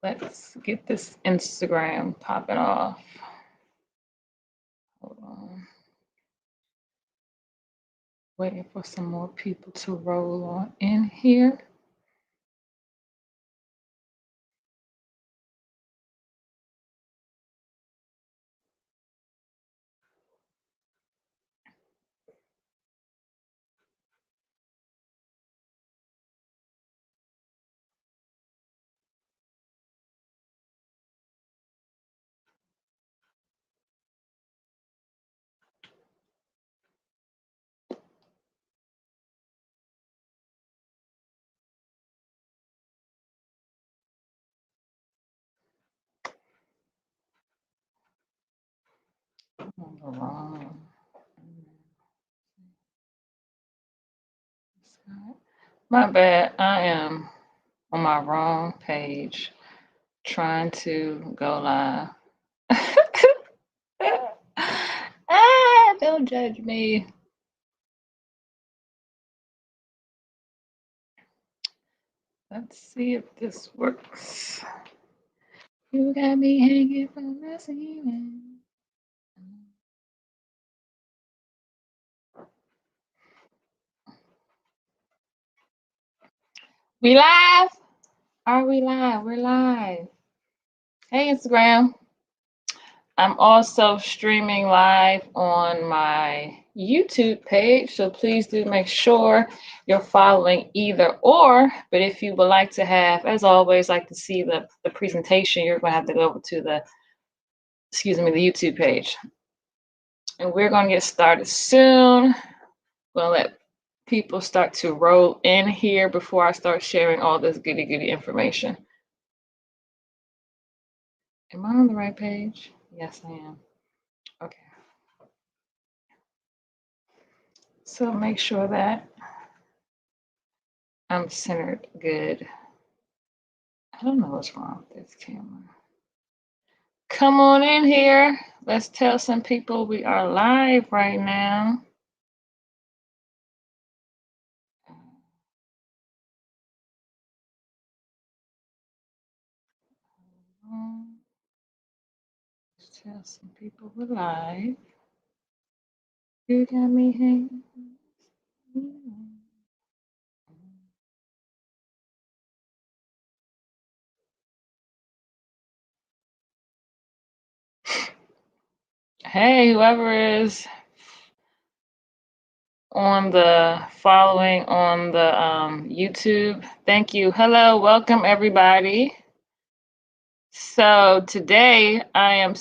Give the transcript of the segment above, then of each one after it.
Let's get this Instagram popping off. Hold on. Waiting for some more people to roll on in here. On the wrong. My bad. I am on my wrong page trying to go live. Don't judge me. Let's see if this works. You got me hanging from the ceiling. We live? Are we live? We're live. Hey, Instagram. I'm also streaming live on my YouTube page, so please do make sure you're following either or. But if you would like to have, as always, like to see the presentation, you're going to have to go over to the YouTube page. And we're going to get started soon. We'll let people start to roll in here before I start sharing all this goody information. Am I on the right page? Yes, I am. Okay. So make sure that I'm centered good. I don't know what's wrong with this camera. Come on in here. Let's tell some people we are live right now. Let's tell some people we're live. You got me hanging. Hey, whoever is on the following on the YouTube, thank you. Hello, welcome everybody. So today I am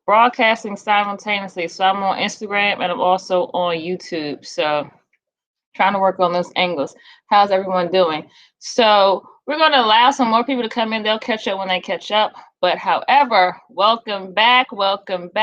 broadcasting simultaneously. So I'm on Instagram and I'm also on YouTube. So trying to work on those angles. How's everyone doing? So we're going to allow some more people to come in. They'll catch up when they catch up. But however, welcome back to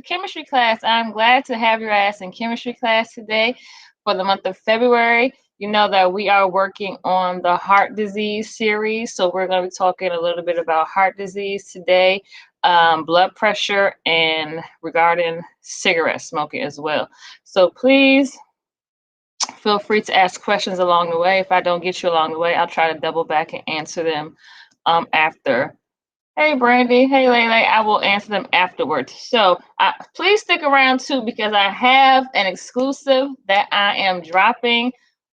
chemistry class. I'm glad to have your ass in chemistry class today for the month of February. You know that we are working on the heart disease series. So we're going to be talking a little bit about heart disease today, blood pressure, and regarding cigarette smoking as well. So please feel free to ask questions along the way. If I don't get you along the way, I'll try to double back and answer them after. Hey, Brandy. Hey, Lele. I will answer them afterwards. So please stick around too, because I have an exclusive that I am dropping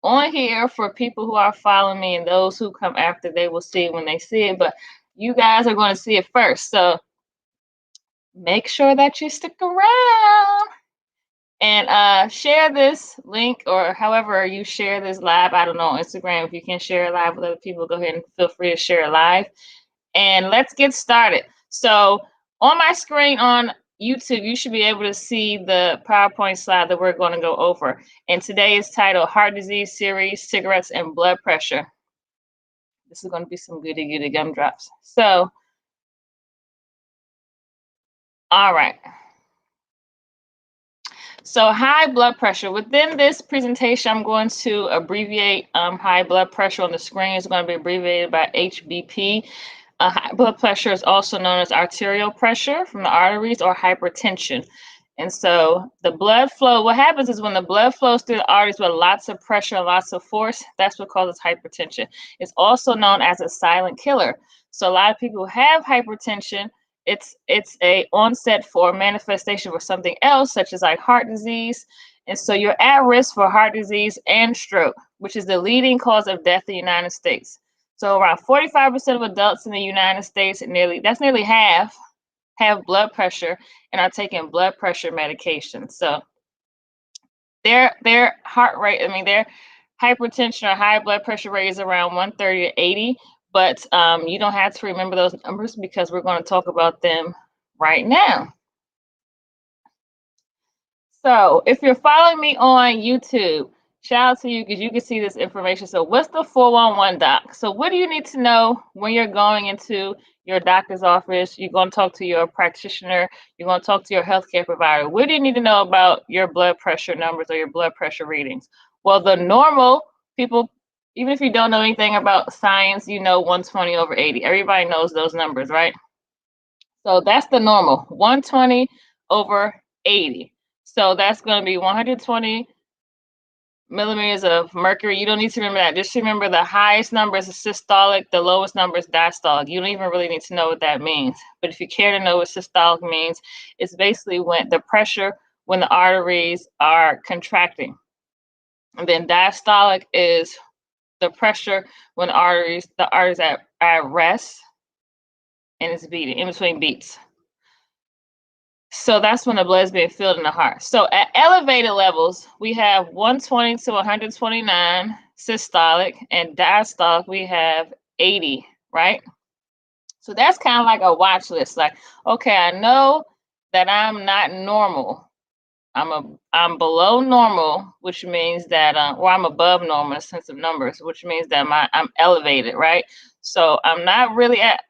on here for people who are following me, and those who come after, they will see it when they see it. But you guys are going to see it first. So make sure that you stick around. And share this link, or however you share this live. I don't know, on Instagram, if you can share it live with other people, go ahead and feel free to share it live. And let's get started. So on my screen on YouTube, you should be able to see the PowerPoint slide that we're going to go over. And today is titled Heart Disease Series, Cigarettes and Blood Pressure. This is going to be some goody gumdrops. So, all right. So high blood pressure. Within this presentation, I'm going to abbreviate high blood pressure on the screen. It's going to be abbreviated by HBP. High blood pressure is also known as arterial pressure from the arteries or hypertension. And so the blood flow, what happens is when the blood flows through the arteries with lots of pressure and lots of force, that's what causes hypertension. It's also known as a silent killer. So a lot of people who have hypertension, it's a onset for manifestation for something else, such as like heart disease. And so you're at risk for heart disease and stroke, which is the leading cause of death in the United States. So around 45% of adults in the United States, nearly half, have blood pressure and are taking blood pressure medication. So their heart rate, their hypertension or high blood pressure rate is around 130 to 80. But you don't have to remember those numbers because we're going to talk about them right now. So if you're following me on YouTube, shout out to you because you can see this information. So what's the 411 doc? So what do you need to know when you're going into your doctor's office? You're going to talk to your practitioner. You're going to talk to your healthcare provider. What do you need to know about your blood pressure numbers or your blood pressure readings? Well, the normal people, even if you don't know anything about science, you know 120 over 80. Everybody knows those numbers, right? So that's the normal, 120 over 80. So that's going to be 120 millimeters of mercury. You don't need to remember that. Just remember the highest number is systolic, the lowest number is diastolic. You don't even really need to know what that means. But if you care to know what systolic means, it's basically when the pressure when the arteries are contracting. And then diastolic is the pressure when the arteries at rest and it's beating in between beats. So that's when the blood is being filled in the heart. So at elevated levels, we have 120 to 129 systolic, and diastolic, we have 80, right? So that's kind of like a watch list. Like, okay, I know that I'm not normal. I'm below normal, which means that, or I'm above normal in a sense of numbers, which means that I'm elevated, right? So I'm not really at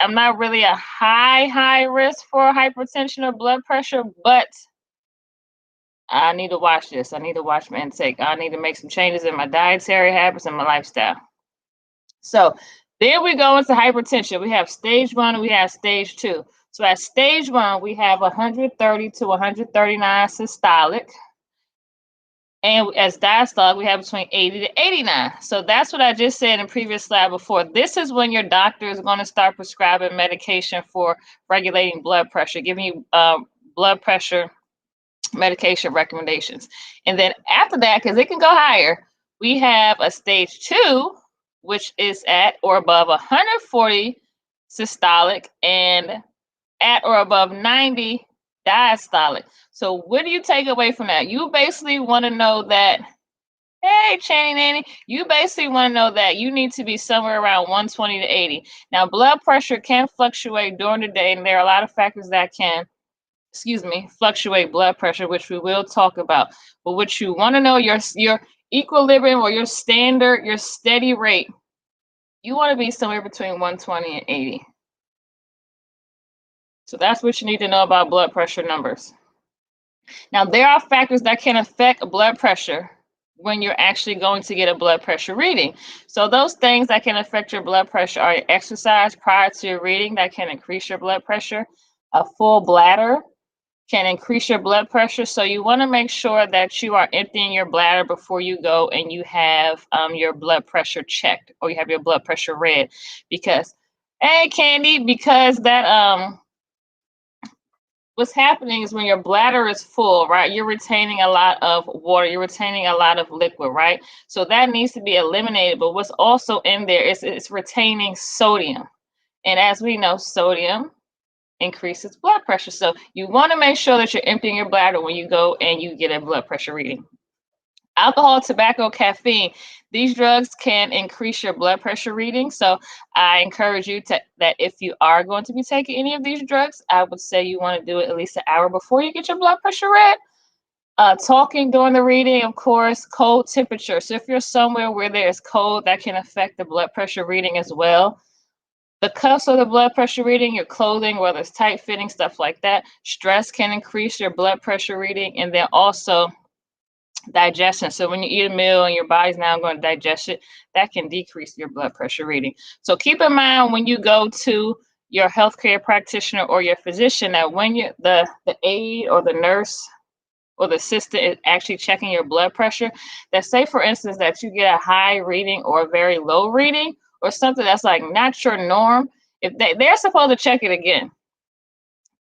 high risk for hypertension or blood pressure, but I need to watch this. I need to watch my intake. I need to make some changes in my dietary habits and my lifestyle. So then we go into hypertension. We have stage 1 and we have stage 2. So at stage 1, we have 130 to 139 systolic. And as diastolic, we have between 80 to 89. So that's what I just said in previous slide before. This is when your doctor is going to start prescribing medication for regulating blood pressure, giving you blood pressure medication recommendations. And then after that, because it can go higher, we have a stage 2, which is at or above 140 systolic and at or above 90 diastolic. So what do you take away from that? You basically want to know that, hey, Channy Nanny, you basically want to know that you need to be somewhere around 120 to 80. Now, blood pressure can fluctuate during the day, and there are a lot of factors that can, fluctuate blood pressure, which we will talk about. But what you want to know, your equilibrium or your standard, your steady rate, you want to be somewhere between 120 and 80. So that's what you need to know about blood pressure numbers. Now, there are factors that can affect blood pressure when you're actually going to get a blood pressure reading. So those things that can affect your blood pressure are exercise prior to your reading that can increase your blood pressure. A full bladder can increase your blood pressure. So you want to make sure that you are emptying your bladder before you go and you have your blood pressure checked or you have your blood pressure read. Because, hey, Candy, because that what's happening is when your bladder is full, right, you're retaining a lot of water, you're retaining a lot of liquid, right? So that needs to be eliminated. But what's also in there is it's retaining sodium. And as we know, sodium increases blood pressure. So you want to make sure that you're emptying your bladder when you go and you get a blood pressure reading. Alcohol, tobacco, caffeine, these drugs can increase your blood pressure reading. So I encourage you that if you are going to be taking any of these drugs, I would say you want to do it at least an hour before you get your blood pressure read. Talking during the reading, of course, cold temperature. So if you're somewhere where there's cold, that can affect the blood pressure reading as well. The cuffs of the blood pressure reading, your clothing, whether it's tight fitting, stuff like that. Stress can increase your blood pressure reading. And then also digestion. So when you eat a meal and your body's now going to digest it, that can decrease your blood pressure reading. So keep in mind when you go to your healthcare practitioner or your physician that when the aide or the nurse or the system is actually checking your blood pressure, that say for instance that you get a high reading or a very low reading or something that's like not your norm, if they're supposed to check it again.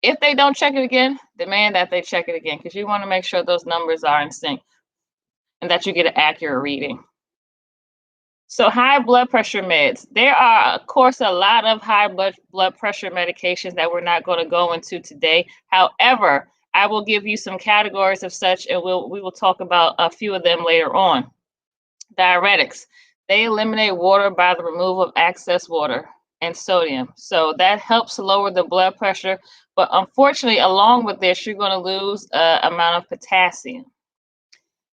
If they don't check it again, demand that they check it again because you want to make sure those numbers are in sync and that you get an accurate reading. So high blood pressure meds. There are, of course, a lot of high blood pressure medications that we're not going to go into today. However, I will give you some categories of such, and we will talk about a few of them later on. Diuretics. They eliminate water by the removal of excess water and sodium. So that helps lower the blood pressure. But unfortunately, along with this, you're going to lose amount of potassium.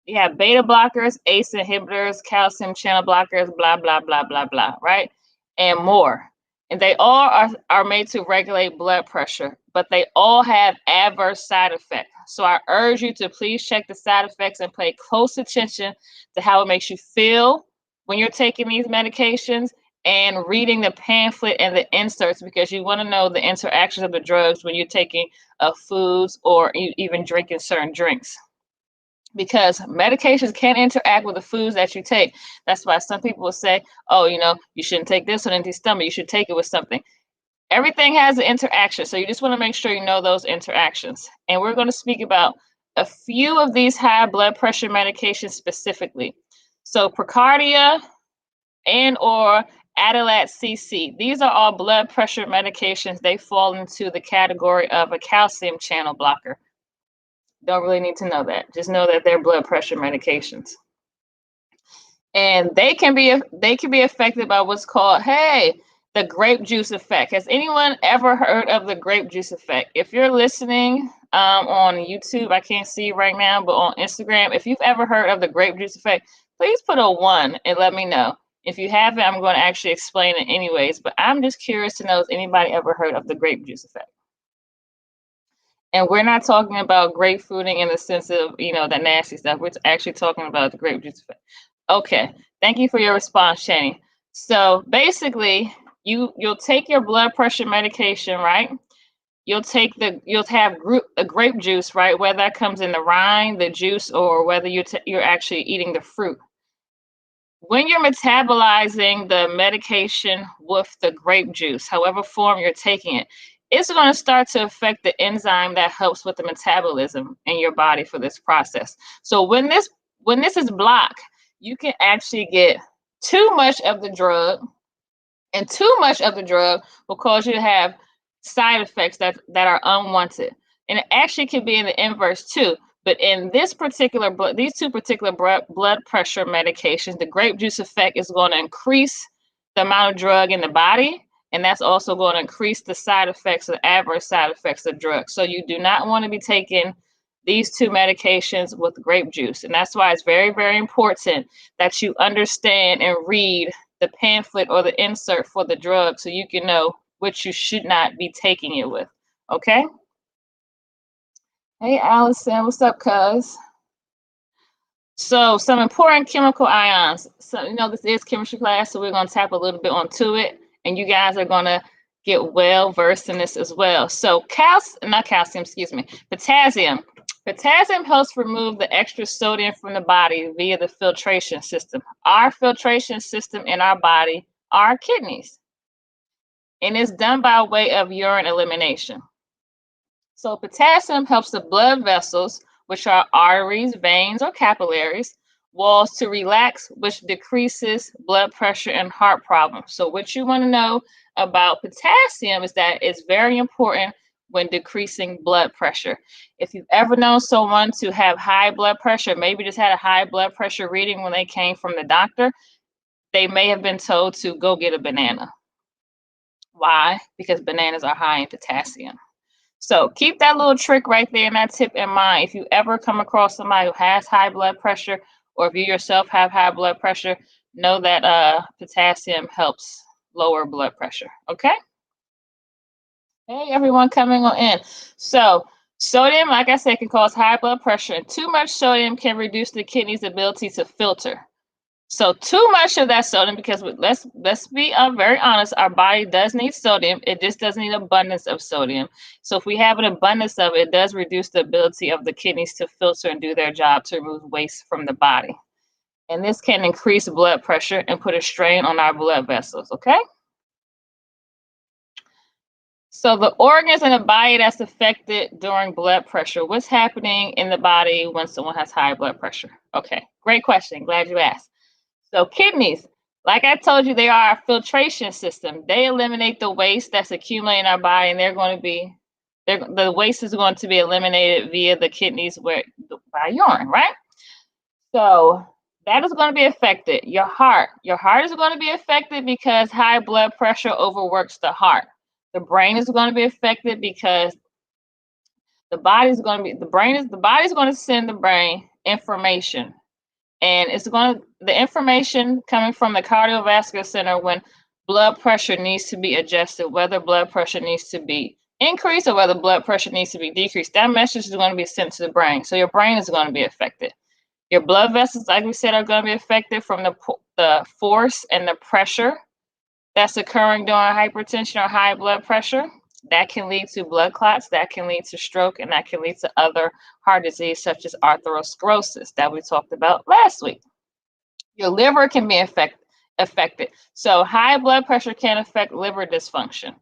You have beta blockers, ACE inhibitors, calcium channel blockers, blah, blah, blah, blah, blah, right? And more. And they all are made to regulate blood pressure, but they all have adverse side effects. So I urge you to please check the side effects and pay close attention to how it makes you feel when you're taking these medications and reading the pamphlet and the inserts because you want to know the interactions of the drugs when you're taking foods or even drinking certain drinks. Because medications can interact with the foods that you take. That's why some people will say, oh, you shouldn't take this on an empty stomach. You should take it with something. Everything has an interaction. So you just want to make sure you know those interactions. And we're going to speak about a few of these high blood pressure medications specifically. So Precardia and or Adalat CC. These are all blood pressure medications. They fall into the category of a calcium channel blocker. Don't really need to know that. Just know that they're blood pressure medications. And they can be affected by what's called, the grape juice effect. Has anyone ever heard of the grape juice effect? If you're listening on YouTube, I can't see you right now, but on Instagram, if you've ever heard of the grape juice effect, please put a 1 and let me know. If you haven't, I'm going to actually explain it anyways, but I'm just curious to know if anybody ever heard of the grape juice effect. And we're not talking about grapefruiting in the sense of, that nasty stuff. We're actually talking about the grape juice effect. Okay, thank you for your response, Shani. So basically, you'll take your blood pressure medication, right? You'll have a grape juice, right? Whether that comes in the rind, the juice, or whether you're actually eating the fruit. When you're metabolizing the medication with the grape juice, however form you're taking it, it's going to start to affect the enzyme that helps with the metabolism in your body for this process. So when this is blocked, you can actually get too much of the drug, and too much of the drug will cause you to have side effects that are unwanted. And it actually can be in the inverse too. But in these two particular blood pressure medications, the grape juice effect is going to increase the amount of drug in the body. And that's also going to increase the side effects, the adverse side effects of drugs. So you do not want to be taking these two medications with grape juice. And that's why it's very, very important that you understand and read the pamphlet or the insert for the drug so you can know which you should not be taking it with. Okay? Hey, Allison, what's up, cuz? So some important chemical ions. So, this is chemistry class, so we're going to tap a little bit onto it. And you guys are going to get well versed in this as well. So potassium. Potassium helps remove the extra sodium from the body via the filtration system. Our filtration system in our body are our kidneys. And it's done by way of urine elimination. So potassium helps the blood vessels, which are arteries, veins, or capillaries, walls to relax, which decreases blood pressure and heart problems. So what you want to know about potassium is that it's very important when decreasing blood pressure. If you've ever known someone to have high blood pressure, maybe just had a high blood pressure reading when they came from the doctor, they may have been told to go get a banana. Why? Because bananas are high in potassium. So keep that little trick right there and that tip in mind. If you ever come across somebody who has high blood pressure, or if you yourself have high blood pressure, know that potassium helps lower blood pressure. Okay? Hey, everyone coming on in. So sodium, like I said, can cause high blood pressure, and too much sodium can reduce the kidney's ability to filter. So too much of that sodium, because let's be very honest, our body does need sodium. It just doesn't need abundance of sodium. So if we have an abundance of it, it does reduce the ability of the kidneys to filter and do their job to remove waste from the body. And this can increase blood pressure and put a strain on our blood vessels, okay? So the organs in the body that's affected during blood pressure, what's happening in the body when someone has high blood pressure? Okay, great question. Glad you asked. So kidneys, like I told you, they are our filtration system. They eliminate the waste that's accumulating in our body, and the waste is going to be eliminated via the kidneys by urine, right? So that is going to be affected. Your heart is going to be affected because high blood pressure overworks the heart. The brain is going to be affected because the body's going to send the brain information, and the information coming from the cardiovascular center when blood pressure needs to be adjusted, whether blood pressure needs to be increased or whether blood pressure needs to be decreased. That message is going to be sent to the brain. So your brain is going to be affected. Your blood vessels, like we said, are going to be affected from the force and the pressure that's occurring during hypertension or high blood pressure. That can lead to blood clots, that can lead to stroke, and that can lead to other heart disease such as atherosclerosis that we talked about last week. Your liver can be affected. So high blood pressure can affect liver dysfunction.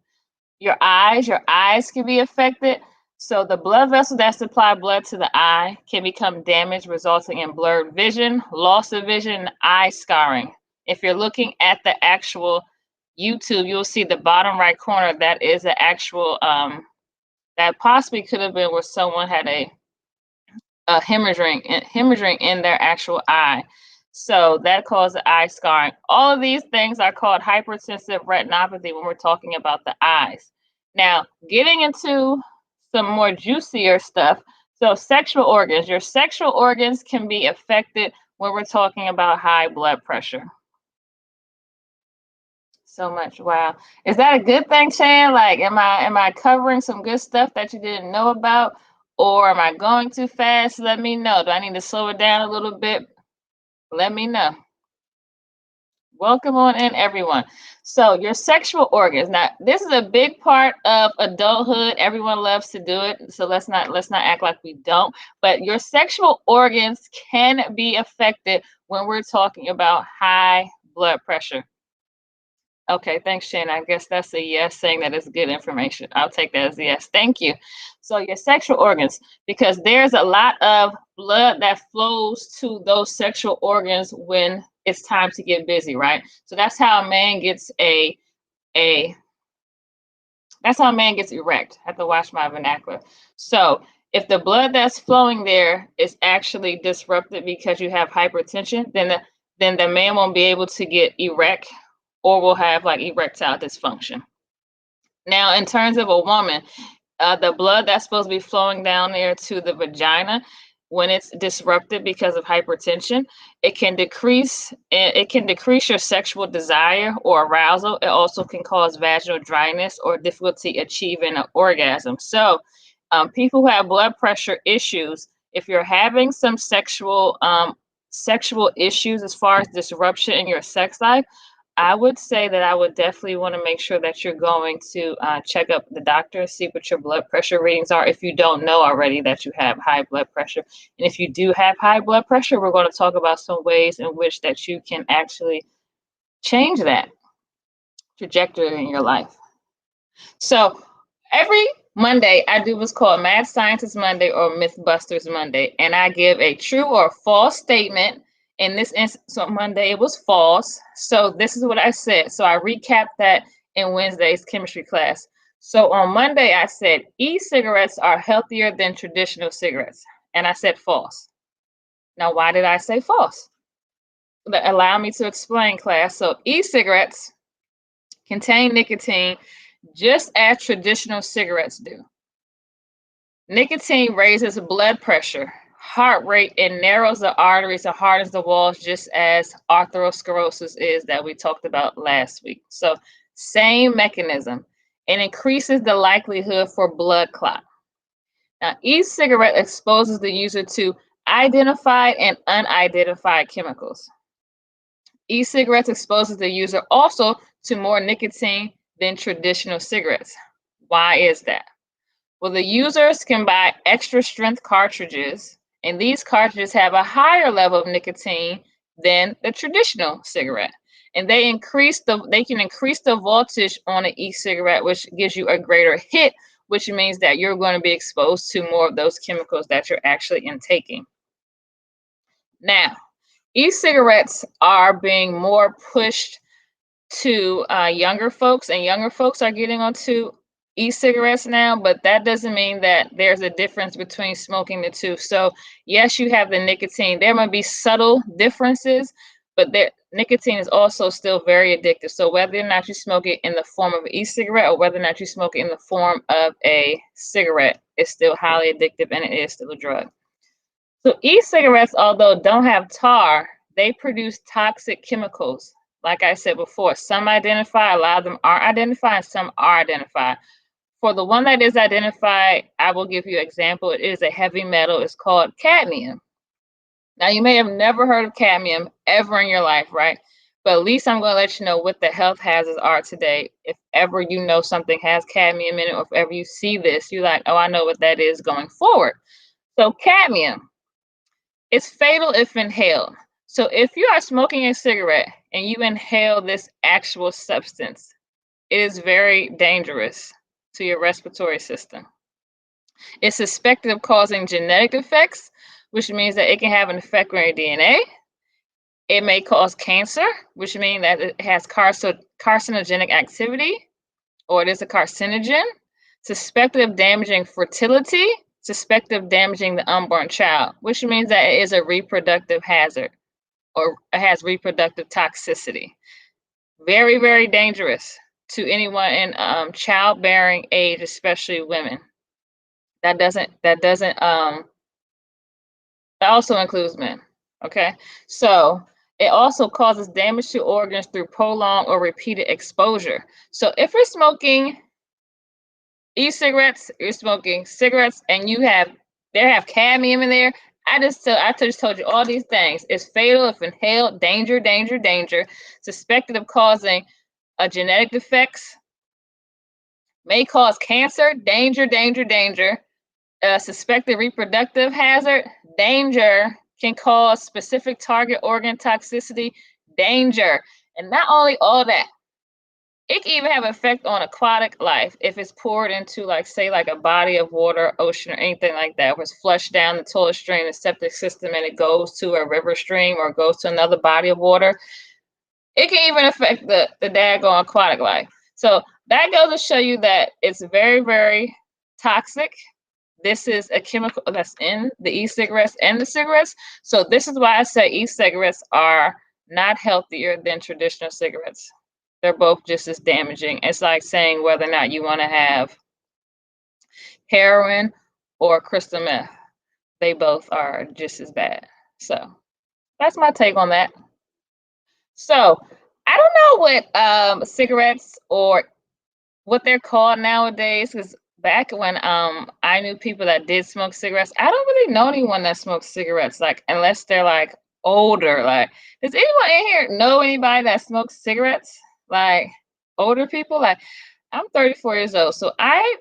Your eyes can be affected. So the blood vessels that supply blood to the eye can become damaged, resulting in blurred vision, loss of vision, and eye scarring. If you're looking at the actual YouTube, you'll see the bottom right corner. That is an actual that possibly could have been where someone had a hemorrhaging in their actual eye. So that caused the eye scarring. All of these things are called hypertensive retinopathy when we're talking about the eyes. Now, getting into some more juicier stuff. So sexual organs. Your sexual organs can be affected when we're talking about high blood pressure. So much. Wow. Is that a good thing, Chan? Like, am I covering some good stuff that you didn't know about? Or am I going too fast? Let me know. Do I need to slow it down a little bit? Let me know. Welcome on in, everyone. So your sexual organs. Now, this is a big part of adulthood. Everyone loves to do it. So let's not act like we don't. But your sexual organs can be affected when we're talking about high blood pressure. Okay, thanks, Shane. I guess that's a yes, saying that it's good information. I'll take that as a yes. Thank you. So your sexual organs, because there's a lot of blood that flows to those sexual organs when it's time to get busy, right? So that's how a man gets that's how a man gets erect. I have to watch my vernacular. So if the blood that's flowing there is actually disrupted because you have hypertension, then the man won't be able to get erect, or will have like erectile dysfunction. Now, in terms of a woman, the blood that's supposed to be flowing down there to the vagina, when it's disrupted because of hypertension, it can decrease your sexual desire or arousal. It also can cause vaginal dryness or difficulty achieving an orgasm. So people who have blood pressure issues, if you're having some sexual issues as far as disruption in your sex life, I would say that I would definitely want to make sure that you're going to check up the doctor, see what your blood pressure readings are if you don't know already that you have high blood pressure. And if you do have high blood pressure, we're going to talk about some ways in which that you can actually change that trajectory in your life. So every Monday, I do what's called Mad Scientist Monday or Mythbusters Monday, and I give a true or false statement. In this instance, on Monday, it was false. So this is what I said. So I recapped that in Wednesday's chemistry class. So on Monday, I said e-cigarettes are healthier than traditional cigarettes, and I said false. Now, why did I say false? Allow me to explain, class. So e-cigarettes contain nicotine just as traditional cigarettes do. Nicotine raises blood pressure, heart rate, and narrows the arteries and hardens the walls, just as atherosclerosis is that we talked about last week. So same mechanism. It increases the likelihood for blood clot. Now, e-cigarette exposes the user to identified and unidentified chemicals. E-cigarettes exposes the user also to more nicotine than traditional cigarettes. Why is that? Well, the users can buy extra strength cartridges, and these cartridges have a higher level of nicotine than the traditional cigarette. And they can increase the voltage on an e-cigarette, which gives you a greater hit, which means that you're going to be exposed to more of those chemicals that you're actually intaking. Now, e-cigarettes are being more pushed to younger folks, and younger folks are getting onto e-cigarettes now, but that doesn't mean that there's a difference between smoking the two. So yes, you have the nicotine. There might be subtle differences, but nicotine is also still very addictive. So whether or not you smoke it in the form of an e-cigarette or whether or not you smoke it in the form of a cigarette, it's still highly addictive and it is still a drug. So e-cigarettes, although don't have tar, they produce toxic chemicals. Like I said before, some identify, a lot of them aren't identified, and some are identified. For the one that is identified, I will give you an example. It is a heavy metal. It's called cadmium. Now, you may have never heard of cadmium ever in your life, right? But at least I'm going to let you know what the health hazards are today. If ever you know something has cadmium in it, or if ever you see this, you're like, oh, I know what that is going forward. So cadmium is fatal if inhaled. So if you are smoking a cigarette and you inhale this actual substance, it is very dangerous to your respiratory system. It's suspected of causing genetic effects, which means that it can have an effect on your DNA. It may cause cancer, which means that it has carcinogenic activity, or it is a carcinogen. Suspected of damaging fertility, suspected of damaging the unborn child, which means that it is a reproductive hazard or it has reproductive toxicity. Very, very dangerous to anyone in childbearing age, especially women. That also includes men. Okay, so it also causes damage to organs through prolonged or repeated exposure. So if you're smoking e-cigarettes, you're smoking cigarettes, and they have cadmium in there. I just told you all these things. It's fatal if inhaled. Danger, danger, danger. Suspected of causing genetic defects. May cause cancer. Danger, danger, danger. Suspected reproductive hazard. Danger. Can cause specific target organ toxicity. Danger. And not only all that, it can even have an effect on aquatic life if it's poured into, like, say, like a body of water, ocean, or anything like that. If it's flushed down the toilet stream, the septic system, and it goes to a river stream or goes to another body of water, it can even affect the daggone aquatic life. So that goes to show you that it's very, very toxic. This is a chemical that's in the e-cigarettes and the cigarettes. So this is why I say e-cigarettes are not healthier than traditional cigarettes. They're both just as damaging. It's like saying whether or not you want to have heroin or crystal meth. They both are just as bad. So that's my take on that. So I don't know what cigarettes or what they're called nowadays, because back when I knew people that did smoke cigarettes, I don't really know anyone that smokes cigarettes, like, unless they're like older. Like, does anyone in here know anybody that smokes cigarettes? Like, older people? Like, I'm 34 years old, so I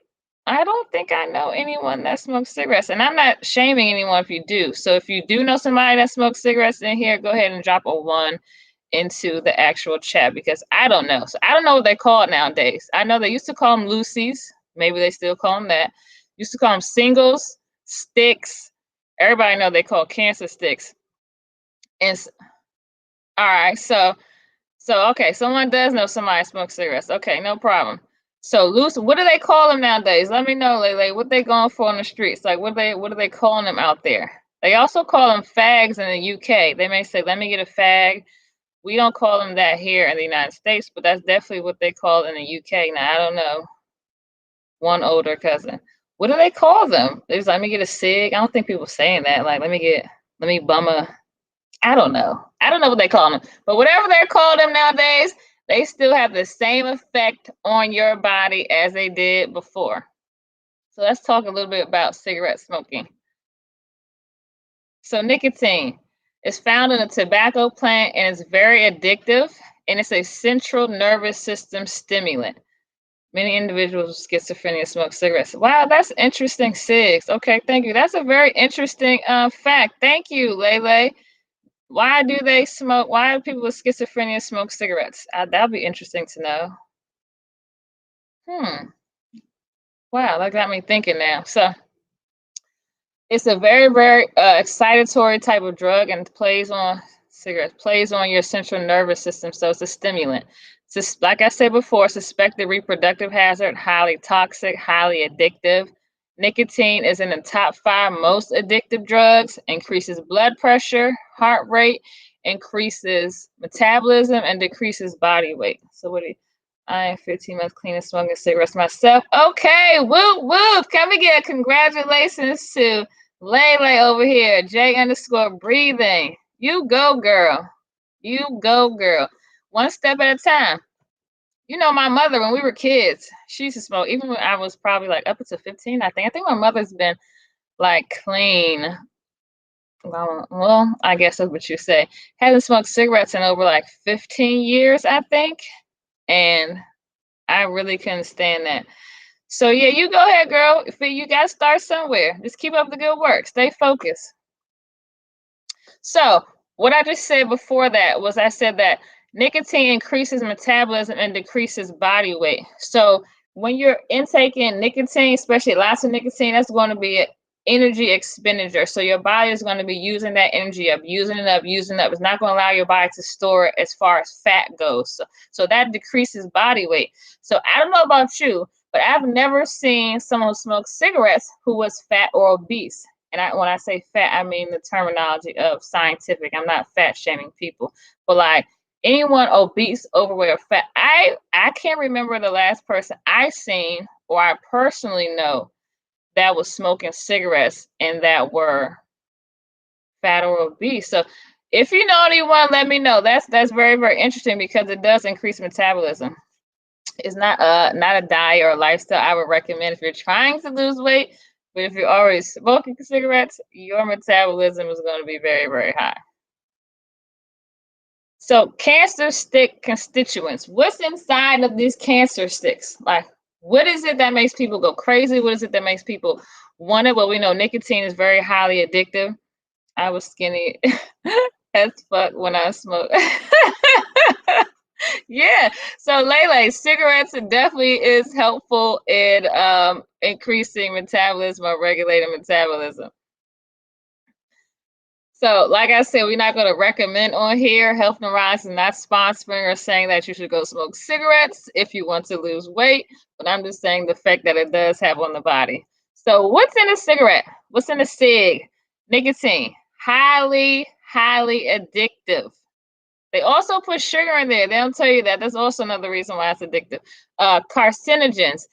don't think I know anyone that smokes cigarettes, and I'm not shaming anyone if you do. So if you do know somebody that smokes cigarettes in here, go ahead and drop a 1 into the actual chat, because I don't know. So I don't know what they're called nowadays. I know they used to call them Lucy's. Maybe they still call them that. Used to call them singles, sticks. Everybody know they call cancer sticks. And all right, so okay, someone does know somebody smokes cigarettes. Okay, no problem. So loose, what do they call them nowadays? Let me know, Lele, what they going for on the streets? Like, what are they calling them out there? They also call them fags in the UK. They may say, let me get a fag. We don't call them that here in the United States, but that's definitely what they call in the UK. Now, I don't know. One older cousin. What do they call them? They just, let me get a cig. I don't think people saying that. Like, let me bum a, I don't know. I don't know what they call them. But whatever they're called them nowadays, they still have the same effect on your body as they did before. So let's talk a little bit about cigarette smoking. So nicotine. It's found in a tobacco plant and it's very addictive, and it's a central nervous system stimulant. Many individuals with schizophrenia smoke cigarettes. Wow, that's interesting, Sigs. Okay, thank you. That's a very interesting fact. Thank you, Lele. Why do they smoke? Why do people with schizophrenia smoke cigarettes? That'll be interesting to know. Wow, that got me thinking now. So it's a very, very excitatory type of drug and plays on cigarettes, plays on your central nervous system. So it's a stimulant. Just like I said before, suspected reproductive hazard, highly toxic, highly addictive. Nicotine is in the top 5 most addictive drugs, increases blood pressure, heart rate, increases metabolism, and decreases body weight. So what do you, I am 15 months clean of smoking cigarettes myself. Okay, whoop, whoop. Can we get congratulations to Lele over here, J_breathing. You go, girl. You go, girl. One step at a time. You know, my mother, when we were kids, she used to smoke, even when I was probably like up to 15, I think. I think my mother's been like clean. Well, I guess that's what you say. Hasn't smoked cigarettes in over like 15 years, I think. And I really couldn't stand that. So yeah, you go ahead, girl. You got to start somewhere. Just keep up the good work. Stay focused. So what I just said before that was I said that nicotine increases metabolism and decreases body weight. So when you're intaking nicotine, especially lots of nicotine, that's going to be an energy expenditure. So your body is going to be using that energy up, using it up, using it up. It's not going to allow your body to store it as far as fat goes. So that decreases body weight. So I don't know about you, but I've never seen someone who smokes cigarettes who was fat or obese. And when I say fat, I mean the terminology of scientific. I'm not fat shaming people, but like anyone obese, overweight, or fat, I can't remember the last person I seen or I personally know that was smoking cigarettes and that were fat or obese. So if you know anyone, let me know. That's very, very interesting because it does increase metabolism. It's not a diet or a lifestyle I would recommend if you're trying to lose weight. But if you're already smoking cigarettes, your metabolism is going to be very, very high. So cancer stick constituents. What's inside of these cancer sticks? Like, what is it that makes people go crazy? What is it that makes people want it? Well, we know nicotine is very highly addictive. I was skinny as fuck when I smoked. Yeah. So Lele, cigarettes definitely is helpful in increasing metabolism or regulating metabolism. So, like I said, we're not going to recommend on here. Health and Rise is not sponsoring or saying that you should go smoke cigarettes if you want to lose weight. But I'm just saying the effect that it does have on the body. So, what's in a cigarette? What's in a cig? Nicotine. Highly, highly addictive. They also put sugar in there. They don't tell you that. That's also another reason why it's addictive. Carcinogens.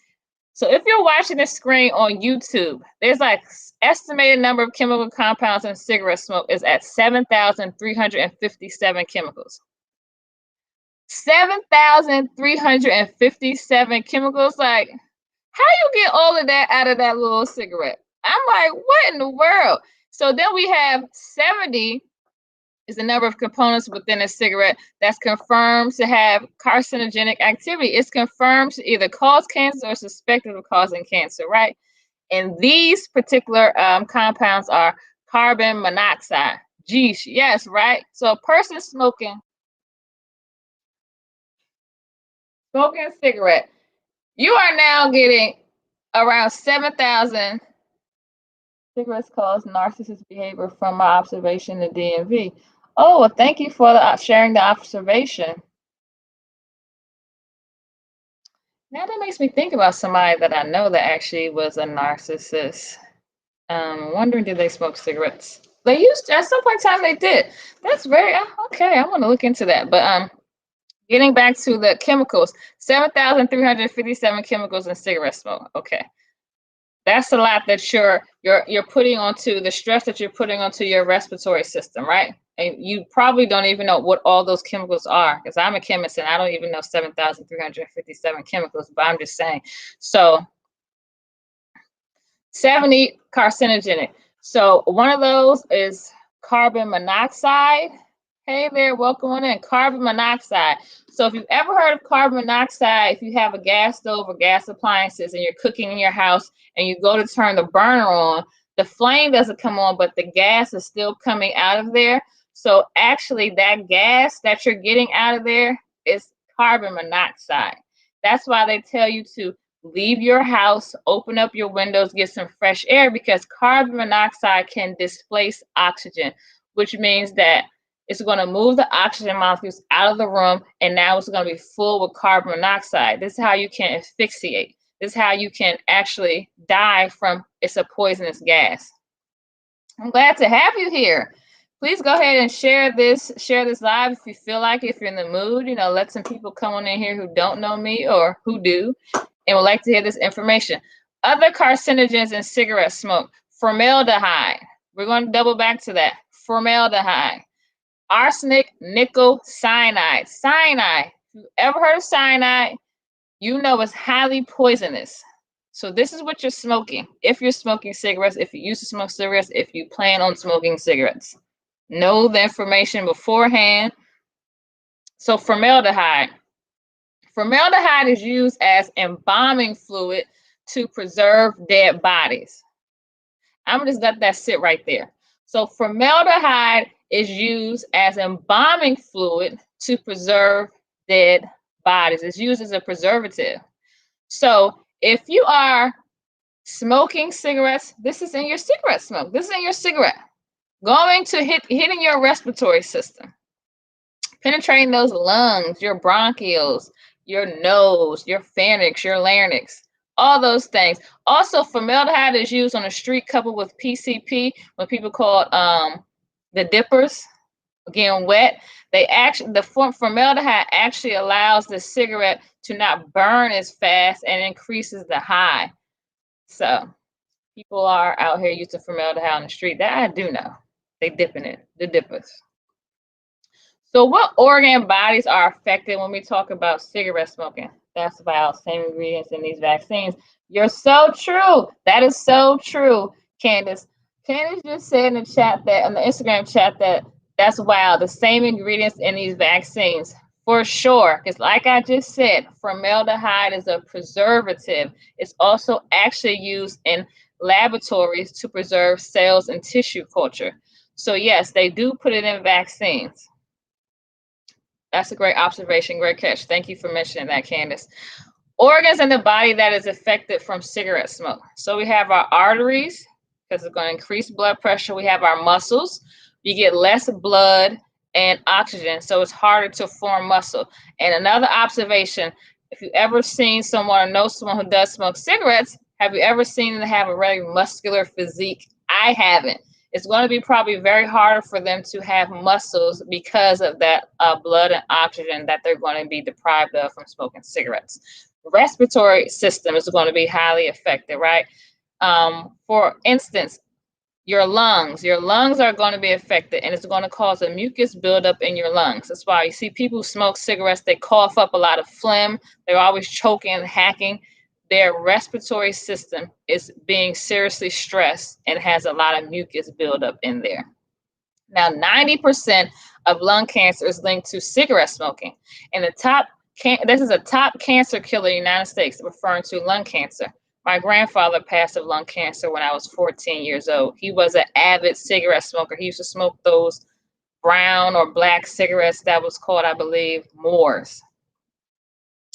So if you're watching the screen on YouTube, there's like estimated number of chemical compounds in cigarette smoke is at 7,357 chemicals. 7,357 chemicals. Like, how you get all of that out of that little cigarette? I'm like, what in the world? So then we have 70 is the number of components within a cigarette that's confirmed to have carcinogenic activity. It's confirmed to either cause cancer or suspected of causing cancer, right? And these particular compounds are carbon monoxide. Geesh, yes, right? So a person smoking a cigarette, you are now getting around 7,000 cigarettes cause narcissist behavior from my observation in the DMV. Oh, well, thank you for sharing the observation. Now that makes me think about somebody that I know that actually was a narcissist. Wondering, did they smoke cigarettes? They used to, at some point in time they did. That's very okay. I want to look into that. But getting back to the chemicals, 7,357 chemicals in cigarette smoke. Okay. That's a lot that you're putting onto the stress that you're putting onto your respiratory system, right? And you probably don't even know what all those chemicals are, because I'm a chemist and I don't even know 7,357 chemicals, but I'm just saying. So 70 carcinogenic. So one of those is carbon monoxide. Hey there, welcome on in. Carbon monoxide. So if you've ever heard of carbon monoxide, if you have a gas stove or gas appliances and you're cooking in your house and you go to turn the burner on, the flame doesn't come on, but the gas is still coming out of there. So actually that gas that you're getting out of there is carbon monoxide. That's why they tell you to leave your house, open up your windows, get some fresh air, because carbon monoxide can displace oxygen, which means that it's going to move the oxygen molecules out of the room, and now it's going to be full with carbon monoxide. This is how you can asphyxiate. This is how you can actually die from it's a poisonous gas. I'm glad to have you here. Please go ahead and share this live if you feel like it, if you're in the mood. You know, let some people come on in here who don't know me or who do and would like to hear this information. Other carcinogens in cigarette smoke: formaldehyde. We're going to double back to that. Formaldehyde. Arsenic, nickel, cyanide. Cyanide. If you've ever heard of cyanide, you know it's highly poisonous. So this is what you're smoking. If you're smoking cigarettes, if you used to smoke cigarettes, if you plan on smoking cigarettes. Know the information beforehand. So formaldehyde. Formaldehyde is used as embalming fluid to preserve dead bodies. I'm gonna just let that sit right there. So formaldehyde is used as embalming fluid to preserve dead bodies. It's used as a preservative. So if you are smoking cigarettes, this is in your cigarette smoke. This is in your cigarette. Going to hitting your respiratory system, penetrating those lungs, your bronchioles, your nose, your pharynx, your larynx, all those things. Also, formaldehyde is used on the street coupled with PCP when people call it the dippers, again wet. The formaldehyde actually allows the cigarette to not burn as fast and increases the high. So people are out here using formaldehyde on the street. That I do know. They dip in it, the dippers. So what organ bodies are affected when we talk about cigarette smoking? That's about same ingredients in these vaccines. You're so true. That is so true, Candace. Candace just said in the chat that, in the Instagram chat, that that's wild. The same ingredients in these vaccines, for sure. Because like I just said, formaldehyde is a preservative. It's also actually used in laboratories to preserve cells and tissue culture. So yes, they do put it in vaccines. That's a great observation, great catch. Thank you for mentioning that, Candace. Organs in the body that is affected from cigarette smoke. So we have our arteries, because it's going to increase blood pressure. We have our muscles. You get less blood and oxygen, so it's harder to form muscle. And another observation, if you've ever seen someone or know someone who does smoke cigarettes, have you ever seen them have a very muscular physique? I haven't. It's going to be probably very hard for them to have muscles because of that blood and oxygen that they're going to be deprived of from smoking cigarettes. Respiratory system is going to be highly affected, right? For instance, your lungs are going to be affected, and it's going to cause a mucus buildup in your lungs. That's why you see people who smoke cigarettes, they cough up a lot of phlegm. They're always choking and hacking. Their respiratory system is being seriously stressed and has a lot of mucus buildup in there. Now, 90% of lung cancer is linked to cigarette smoking. And this is a top cancer killer in the United States, referring to lung cancer. My grandfather passed of lung cancer when I was 14 years old. He was an avid cigarette smoker. He used to smoke those brown or black cigarettes that was called, I believe, Moors,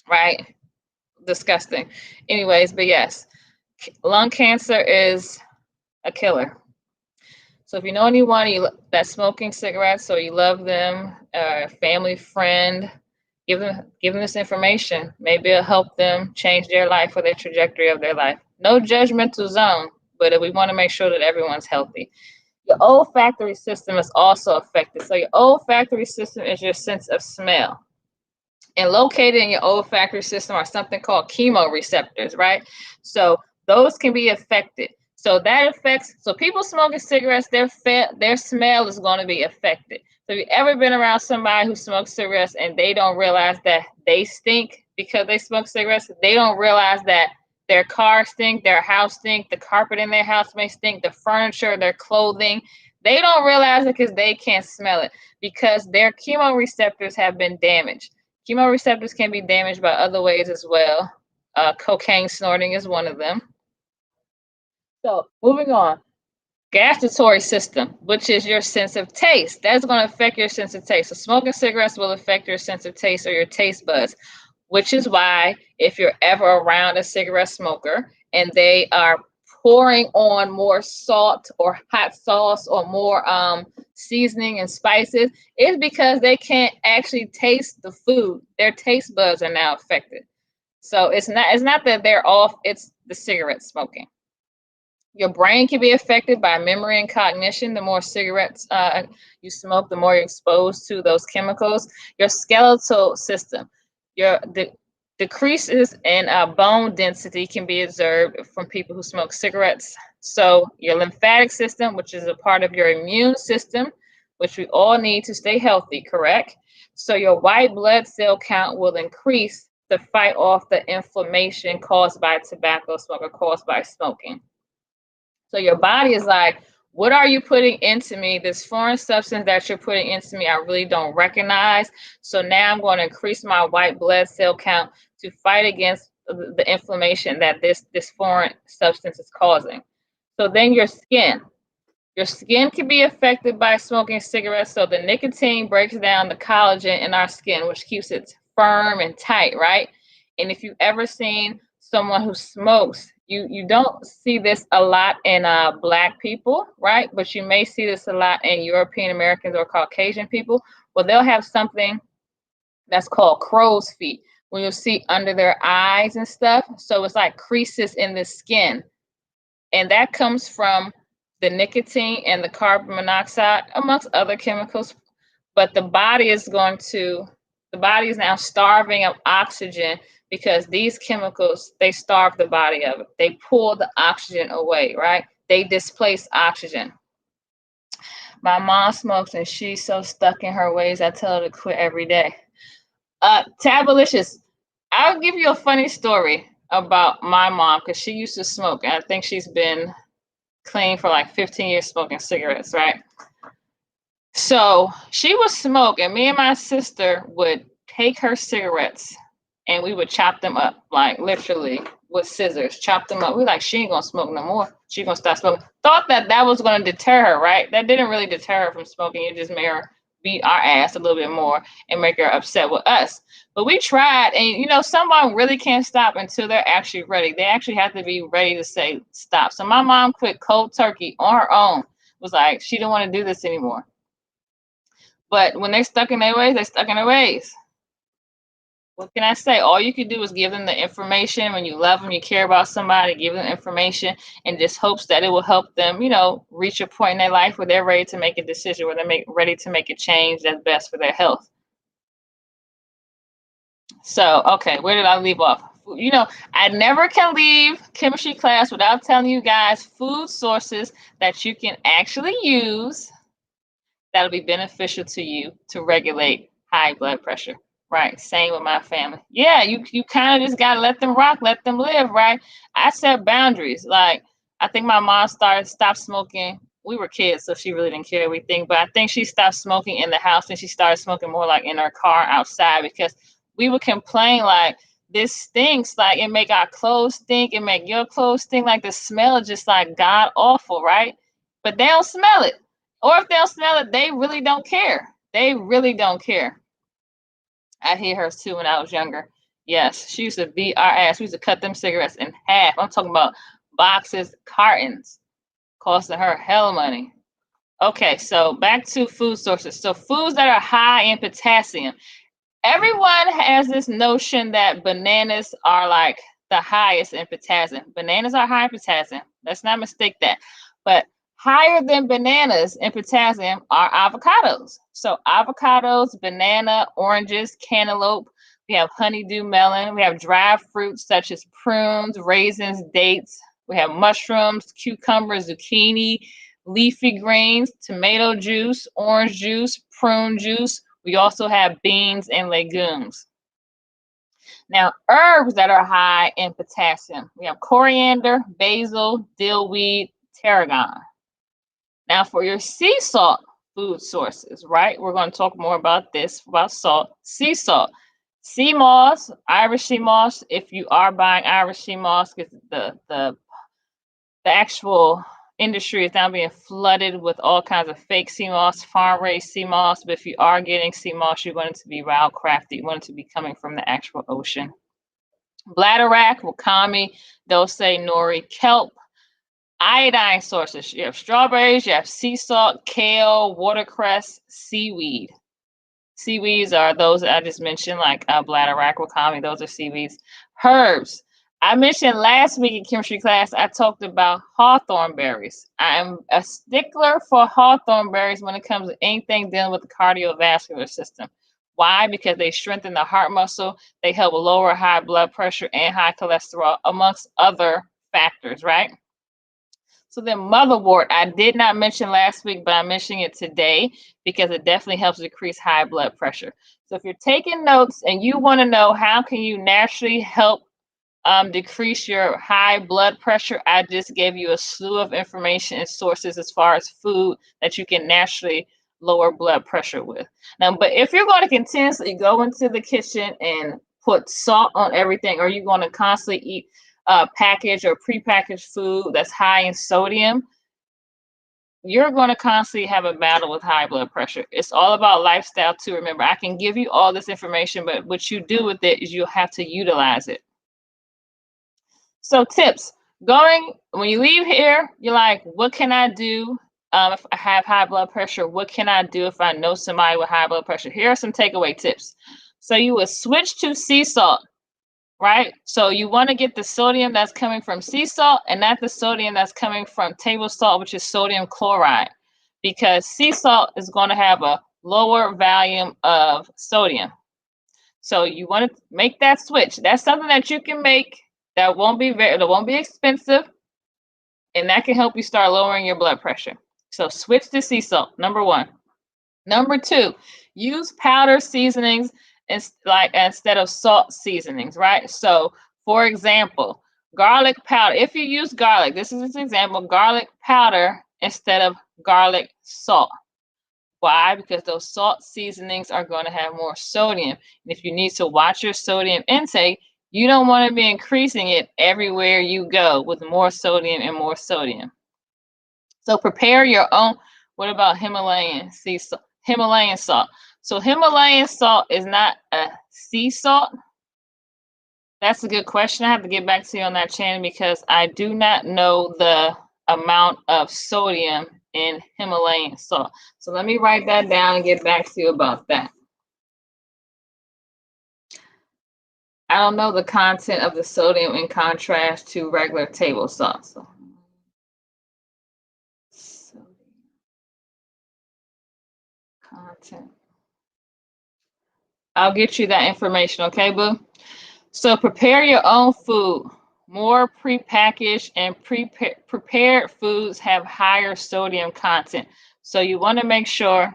right? Disgusting. Anyways, but yes, lung cancer is a killer. So if you know anyone that's smoking cigarettes or you love them, a family friend, give them this information. Maybe it'll help them change their life or their trajectory of their life. No judgmental zone, but we want to make sure that everyone's healthy. Your olfactory system is also affected. So your olfactory system is your sense of smell. And located in your olfactory system are something called chemoreceptors, right? So those can be affected. So that affects, so people smoking cigarettes, their smell is going to be affected. So have you ever been around somebody who smokes cigarettes and they don't realize that they stink because they smoke cigarettes? They don't realize that their car stink, their house stink, the carpet in their house may stink, the furniture, their clothing, They don't realize it because they can't smell it, because their chemoreceptors have been damaged. Chemoreceptors can be damaged by other ways as well. Cocaine snorting is one of them. So moving on. Gustatory system, which is your sense of taste. That's going to affect your sense of taste. So smoking cigarettes will affect your sense of taste or your taste buds, which is why if you're ever around a cigarette smoker and they are pouring on more salt or hot sauce or more seasoning and spices, it's because they can't actually taste the food. Their taste buds are now affected. So it's not that they're off, it's the cigarette smoking. Your brain can be affected by memory and cognition. The more cigarettes you smoke, the more you're exposed to those chemicals. Your skeletal system, your decreases in bone density can be observed from people who smoke cigarettes. So your lymphatic system, which is a part of your immune system, which we all need to stay healthy, correct? So your white blood cell count will increase to fight off the inflammation caused by tobacco smoke or caused by smoking. So your body is like, what are you putting into me? This foreign substance that you're putting into me, I really don't recognize. So now I'm going to increase my white blood cell count to fight against the inflammation that this foreign substance is causing. So then your skin. Your skin can be affected by smoking cigarettes. So the nicotine breaks down the collagen in our skin, which keeps it firm and tight, right? And if you've ever seen someone who smokes, you don't see this a lot in Black people, right? But you may see this a lot in European Americans or Caucasian people. Well, they'll have something that's called crow's feet, when you'll see under their eyes and stuff. So it's like creases in the skin. And that comes from the nicotine and the carbon monoxide, amongst other chemicals. But the body is now starving of oxygen because these chemicals, they starve the body of it. They pull the oxygen away, right? They displace oxygen. My mom smokes and she's so stuck in her ways, I tell her to quit every day. Tabalicious, I'll give you a funny story about my mom because she used to smoke, and I think she's been clean for like 15 years smoking cigarettes, right? So she would smoke, and me and my sister would take her cigarettes and we would chop them up, like literally with scissors, chop them up. We like, she ain't gonna smoke no more. She gonna stop smoking. Thought that was gonna deter her, right? That didn't really deter her from smoking. It just made her beat our ass a little bit more and make her upset with us. But we tried, and someone really can't stop until they're actually ready. They actually have to be ready to say stop. So my mom quit cold turkey on her own. Was like, she didn't want to do this anymore. But when they're stuck in their ways, they're stuck in their ways. What can I say? All you can do is give them the information. When you love them, you care about somebody, give them information, and just hopes that it will help them, reach a point in their life where they're ready to make a decision, where they're ready to make a change that's best for their health. So, okay, where did I leave off? I never can leave chemistry class without telling you guys food sources that you can actually use that'll be beneficial to you to regulate high blood pressure. Right. Same with my family. Yeah, you kind of just gotta let them rock, let them live, right? I set boundaries. Like, I think my mom stopped smoking. We were kids, so she really didn't care everything. But I think she stopped smoking in the house and she started smoking more like in her car outside, because we would complain like, this stinks, like it make our clothes stink, it make your clothes stink, like the smell is just like god awful, right? But they don't smell it. Or if they don't smell it, they really don't care. They really don't care. I hear her too when I was younger. Yes, she used to beat our ass. We used to cut them cigarettes in half. I'm talking about boxes, cartons, costing her hell of money. Okay, so back to food sources. So foods that are high in potassium. Everyone has this notion that bananas are like the highest in potassium. Bananas are high in potassium. Let's not mistake that. But higher than bananas in potassium are avocados. So avocados, banana, oranges, cantaloupe. We have honeydew melon. We have dry fruits such as prunes, raisins, dates. We have mushrooms, cucumbers, zucchini, leafy greens, tomato juice, orange juice, prune juice. We also have beans and legumes. Now, herbs that are high in potassium. We have coriander, basil, dillweed, tarragon. Now for your sea salt food sources, right? We're going to talk more about this, about salt. Sea salt. Sea moss, Irish sea moss. If you are buying Irish sea moss, because the actual industry is now being flooded with all kinds of fake sea moss, farm-raised sea moss. But if you are getting sea moss, you want it to be wild crafted. You want it to be coming from the actual ocean. Bladderwrack, wakame, dulce, nori, kelp. Iodine sources. You have strawberries, you have sea salt, kale, watercress, seaweed. Seaweeds are those that I just mentioned, like bladderwrack, wakame. Those are seaweeds. Herbs. I mentioned last week in chemistry class, I talked about hawthorn berries. I am a stickler for hawthorn berries when it comes to anything dealing with the cardiovascular system. Why? Because they strengthen the heart muscle, they help lower high blood pressure and high cholesterol, amongst other factors, right? So then motherwort, I did not mention last week, but I'm mentioning it today because it definitely helps decrease high blood pressure. So if you're taking notes and you want to know how can you naturally help decrease your high blood pressure, I just gave you a slew of information and sources as far as food that you can naturally lower blood pressure with. Now, but if you're going to continuously go into the kitchen and put salt on everything, or you're going to constantly eat packaged or prepackaged food that's high in sodium, you're going to constantly have a battle with high blood pressure. It's all about lifestyle too. Remember, I can give you all this information, but what you do with it is you'll have to utilize it. So tips, when you leave here, you're like, what can I do if I have high blood pressure? What can I do if I know somebody with high blood pressure? Here are some takeaway tips. So you would switch to sea salt, right? So you want to get the sodium that's coming from sea salt and not the sodium that's coming from table salt, which is sodium chloride, because sea salt is going to have a lower volume of sodium. So you want to make that switch. That's something that you can make that won't be expensive, and that can help you start lowering your blood pressure. So switch to sea salt, number one. Number two, use powder seasonings instead of salt seasonings, right? So for example, garlic powder. If you use garlic, this is an example, garlic powder instead of garlic salt. Why? Because those salt seasonings are going to have more sodium. And if you need to watch your sodium intake, you don't want to be increasing it everywhere you go with more sodium and more sodium. So prepare your own. What about Himalayan sea salt? Himalayan salt. So Himalayan salt is not a sea salt. That's a good question. I have to get back to you on that, Chan, because I do not know the amount of sodium in Himalayan salt. So let me write that down and get back to you about that. I don't know the content of the sodium in contrast to regular table salt. So. Sodium content. I'll get you that information, okay, boo? So prepare your own food. More prepackaged and prepared foods have higher sodium content. So you want to make sure,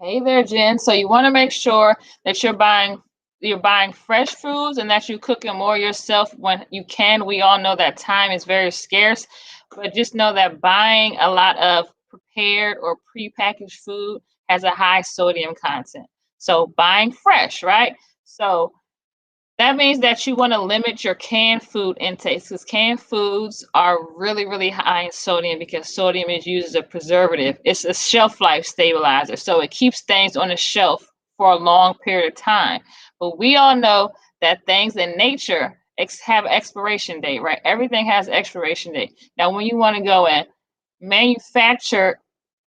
hey there, Jen. So you want to make sure that you're buying fresh foods and that you're cooking more yourself when you can. We all know that time is very scarce, but just know that buying a lot of prepared or prepackaged food has a high sodium content. So buying fresh, right? So that means that you want to limit your canned food intakes, because canned foods are really, really high in sodium because sodium is used as a preservative. It's a shelf life stabilizer. So it keeps things on the shelf for a long period of time. But we all know that things in nature have expiration date, right? Everything has expiration date. Now, when you want to go and manufacture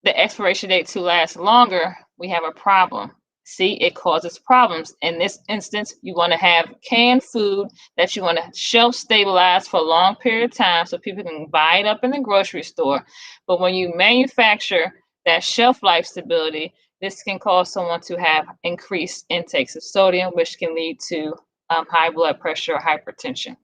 the expiration date to last longer, we have a problem. See, it causes problems. In this instance, you want to have canned food that you want to shelf stabilize for a long period of time so people can buy it up in the grocery store. But when you manufacture that shelf life stability, this can cause someone to have increased intakes of sodium, which can lead to high blood pressure or hypertension.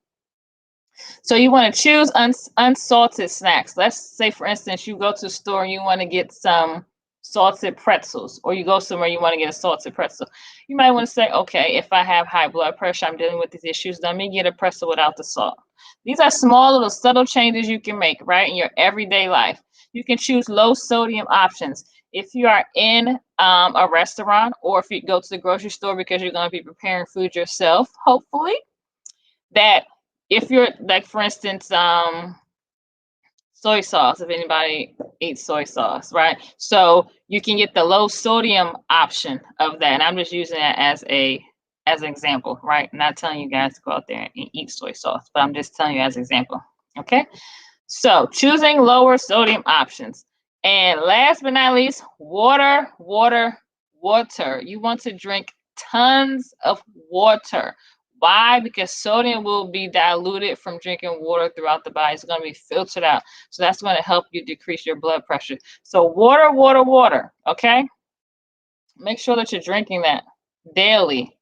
So you want to choose unsalted snacks. Let's say, for instance, you go to the store and you want to get some salted pretzels, or you go somewhere you want to get a salted pretzel. You might want to say, okay, if I have high blood pressure, I'm dealing with these issues, let me get a pretzel without the salt. These are small little subtle changes you can make, right, in your everyday life. You can choose low sodium options. If you are in a restaurant, or if you go to the grocery store because you're going to be preparing food yourself, hopefully, that if you're like, for instance, soy sauce, if anybody eats soy sauce, right? So you can get the low sodium option of that. And I'm just using that as an example, right? I'm not telling you guys to go out there and eat soy sauce, but I'm just telling you as an example. Okay. So choosing lower sodium options. And last but not least, water, water, water. You want to drink tons of water. Why? Because sodium will be diluted from drinking water throughout the body. It's going to be filtered out. So that's going to help you decrease your blood pressure. So water, water, water. Okay. Make sure that you're drinking that daily.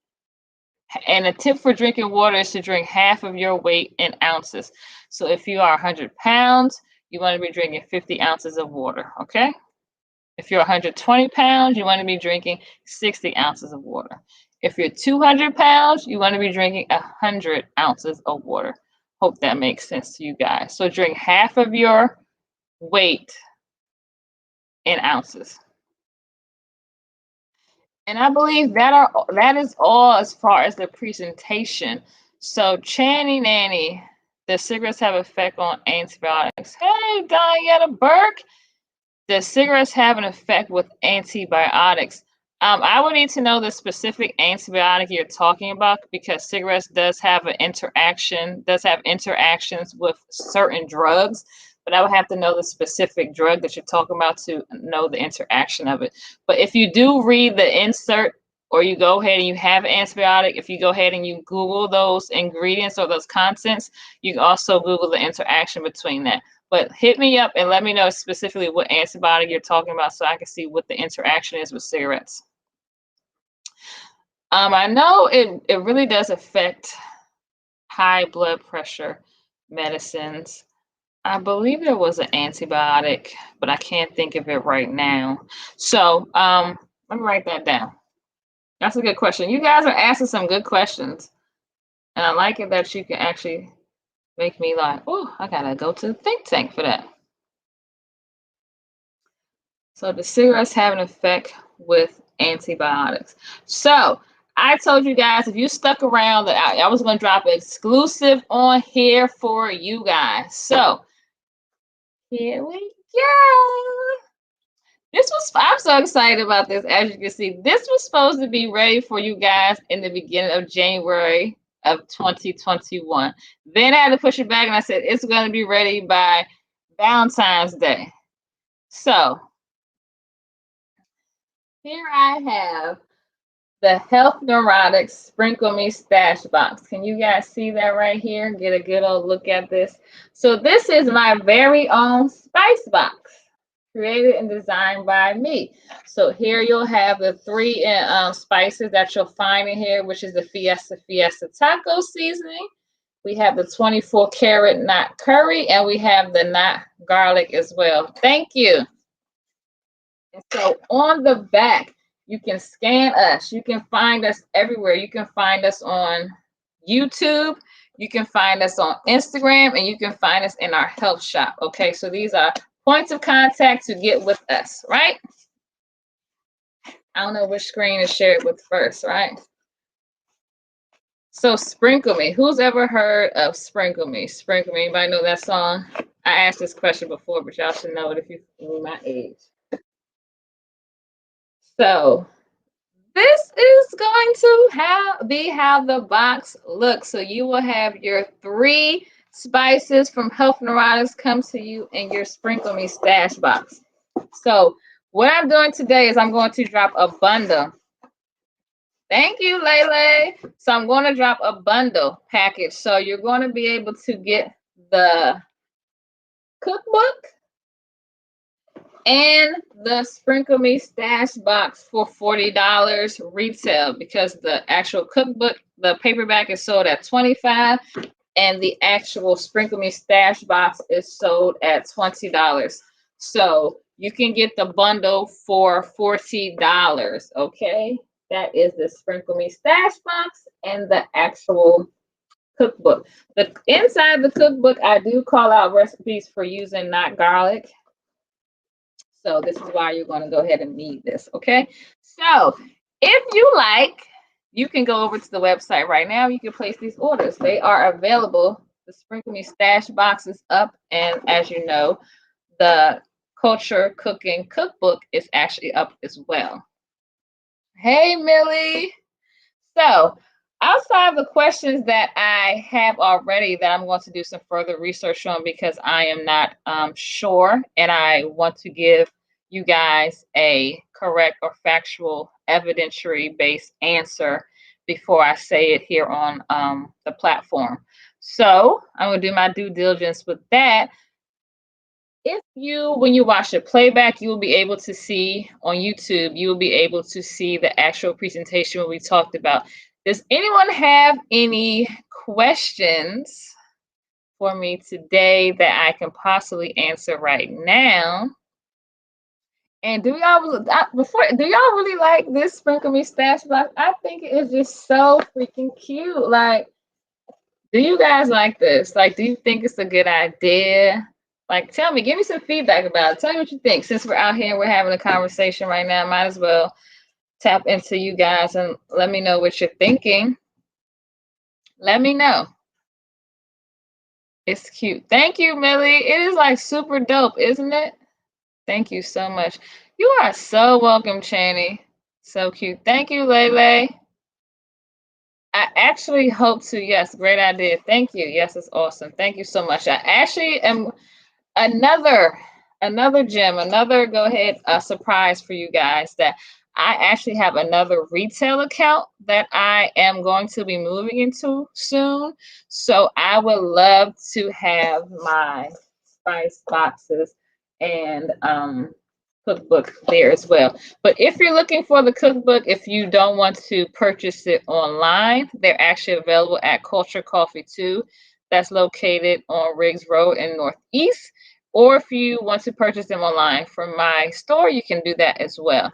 And a tip for drinking water is to drink half of your weight in ounces. So if you are 100 pounds, you want to be drinking 50 ounces of water, okay? If you're 120 pounds, you want to be drinking 60 ounces of water. If you're 200 pounds, you want to be drinking 100 ounces of water. Hope that makes sense to you guys. So drink half of your weight in ounces. And I believe that is all as far as the presentation. So Channy Nanny, does cigarettes have effect on antibiotics? Hey, Diana Burke, does cigarettes have an effect with antibiotics? I would need to know the specific antibiotic you're talking about, because cigarettes does have interactions with certain drugs, but I would have to know the specific drug that you're talking about to know the interaction of it. But if you do read the insert, or you go ahead and you have an antibiotic, if you go ahead and you Google those ingredients or those contents, you can also Google the interaction between that. But hit me up and let me know specifically what antibiotic you're talking about so I can see what the interaction is with cigarettes. I know it really does affect high blood pressure medicines. I believe there was an antibiotic, but I can't think of it right now. So let me write that down. That's a good question. You guys are asking some good questions. And I like it that you can actually make me like, oh, I gotta go to the think tank for that. So the cigarettes have an effect with antibiotics. So I told you guys, if you stuck around, that I was going to drop an exclusive on here for you guys. So here we go. I'm so excited about this. As you can see, this was supposed to be ready for you guys in the beginning of January of 2021. Then I had to push it back, and I said it's going to be ready by Valentine's Day. So here I have the Health Neurotics Sprinkle Me Stash Box. Can you guys see that right here? Get a good old look at this. So this is my very own spice box, created and designed by me. So here you'll have the 3 spices that you'll find in here, which is the Fiesta Taco Seasoning. We have the 24 karat not curry, and we have the not garlic as well. Thank you. And so on the back, you can scan us. You can find us everywhere. You can find us on YouTube. You can find us on Instagram, and you can find us in our health shop. Okay, so these are points of contact to get with us, right? I don't know which screen to share it with first, right? So Sprinkle Me. Who's ever heard of Sprinkle Me? Sprinkle Me. Anybody know that song? I asked this question before, but y'all should know it if you knew my age. So this is going to be how the box looks. So you will have your 3 spices from Health Neurotics come to you in your Sprinkle Me stash box. So what I'm doing today is I'm going to drop a bundle. Thank you, Lele. So I'm going to drop a bundle package. So you're going to be able to get the cookbook and the Sprinkle Me stash box for $40 retail, because the actual cookbook, the paperback, is sold at $25, and the actual Sprinkle Me stash box is sold at $20. So you can get the bundle for $40. Okay, that is the Sprinkle Me stash box and the actual cookbook. The inside the cookbook, I do call out recipes for using not garlic. So this is why you're going to go ahead and need this, okay? So if you like, you can go over to the website right now. You can place these orders. They are available. The Sprinkle Me Stash box is up, and as you know, the Culture Cooking Cookbook is actually up as well. Hey, Millie. So, outside of the questions that I have already that I'm going to do some further research on because I am not sure and I want to give you guys a correct or factual evidentiary based answer before I say it here on the platform. So, I'm going to do my due diligence with that. If you, when you watch the playback, you will be able to see on YouTube, you will be able to see the actual presentation what we talked about. Does anyone have any questions for me today that I can possibly answer right now? And do y'all really like this Sprinkle Me Stash box? I think it is just so freaking cute. Like, do you guys like this? Like, do you think it's a good idea? Like, tell me, give me some feedback about it. Tell me what you think. Since we're out here and we're having a conversation right now, might as well tap into you guys and let me know what you're thinking. Let me know. It's cute. Thank you, Millie. It is like super dope, isn't it? Thank you so much. You are so welcome, Channy. So cute. Thank you, Lele. I actually hope to. Yes, great idea. Thank you. Yes, it's awesome. Thank you so much. I actually am another gem, another go ahead surprise for you guys that I actually have another retail account that I am going to be moving into soon. So I would love to have my spice boxes and cookbook there as well. But if you're looking for the cookbook, if you don't want to purchase it online, they're actually available at Culture Coffee 2. That's located on Riggs Road in Northeast. Or if you want to purchase them online from my store, you can do that as well.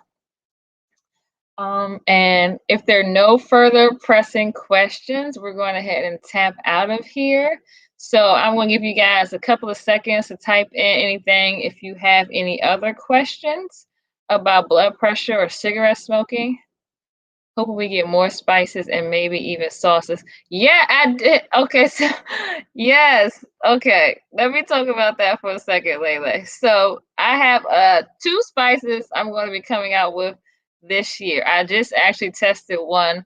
And if there are no further pressing questions, we're going ahead and tap out of here. So I'm going to give you guys a couple of seconds to type in anything if you have any other questions about blood pressure or cigarette smoking. Hoping we get more spices and maybe even sauces. Yeah, I did. Okay, so yes. Okay, let me talk about that for a second, Lele. So I have 2 spices I'm going to be coming out with this year. I just actually tested one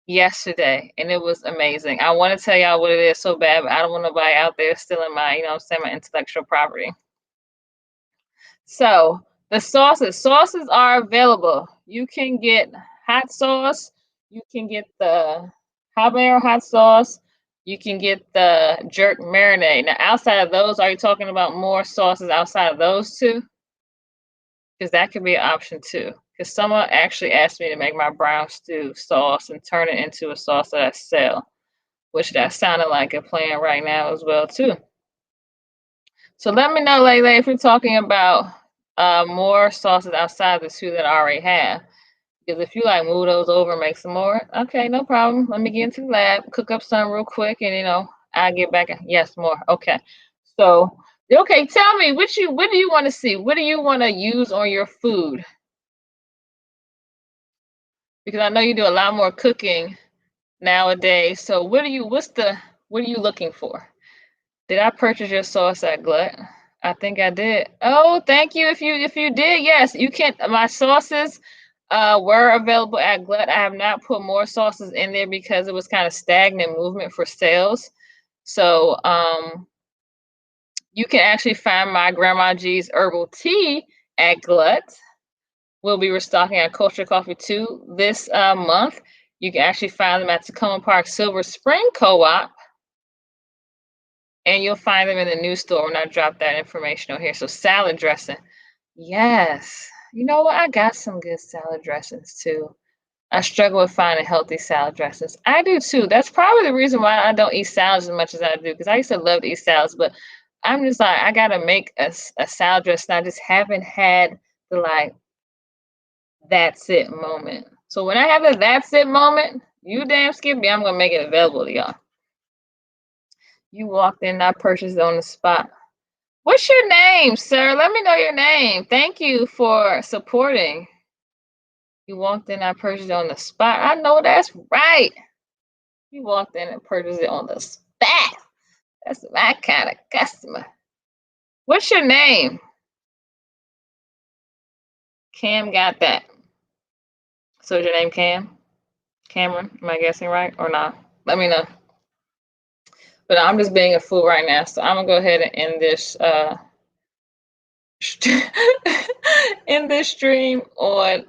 yesterday and it was amazing. I want to tell y'all what it is so bad, but I don't want nobody out there stealing my, you know what I'm saying, my intellectual property. So the sauces are available. You can get hot sauce. You can get the habanero hot sauce. You can get the jerk marinade. Now, outside of those, are you talking about more sauces outside of those two? Because that could be an option too. Because someone actually asked me to make my brown stew sauce and turn it into a sauce that I sell, which that sounded like a plan right now as well too. So let me know, Lele, if you're talking about more sauces outside the 2 that I already have. Because if you like move those over and make some more, okay, no problem. Let me get into the lab, cook up some real quick, and I'll get back. Yes, more. Okay. So, okay, tell me what do you want to see? What do you want to use on your food? Because I know you do a lot more cooking nowadays. So what are you looking for? Did I purchase your sauce at Glut? I think I did. Oh, thank you. If you did, yes, you can. My sauces were available at Glut. I have not put more sauces in there because it was kind of stagnant movement for sales. So you can actually find my Grandma G's herbal tea at Glut. We'll be restocking at Culture Coffee 2 this month. You can actually find them at Tacoma Park Silver Spring Co-op. And you'll find them in the new store when I drop that information on here. So salad dressing. Yes. You know what? I got some good salad dressings too. I struggle with finding healthy salad dressings. I do too. That's probably the reason why I don't eat salads as much as I do. Because I used to love to eat salads, but I'm just like, I gotta make a salad dressing. I just haven't had the that's it moment. So when I have a that's it moment, you damn Skippy, I'm gonna make it available to y'all. You walked in, I purchased it on the spot. What's your name, sir? Let me know your name. Thank you for supporting. You walked in, I purchased it on the spot. I know that's right. You walked in and purchased it on the spot. That's my kind of customer. What's your name? Cam got that. So is your name Cam? Cameron? Am I guessing right or not? Let me know. But I'm just being a fool right now, so I'm gonna go ahead and end this end this stream on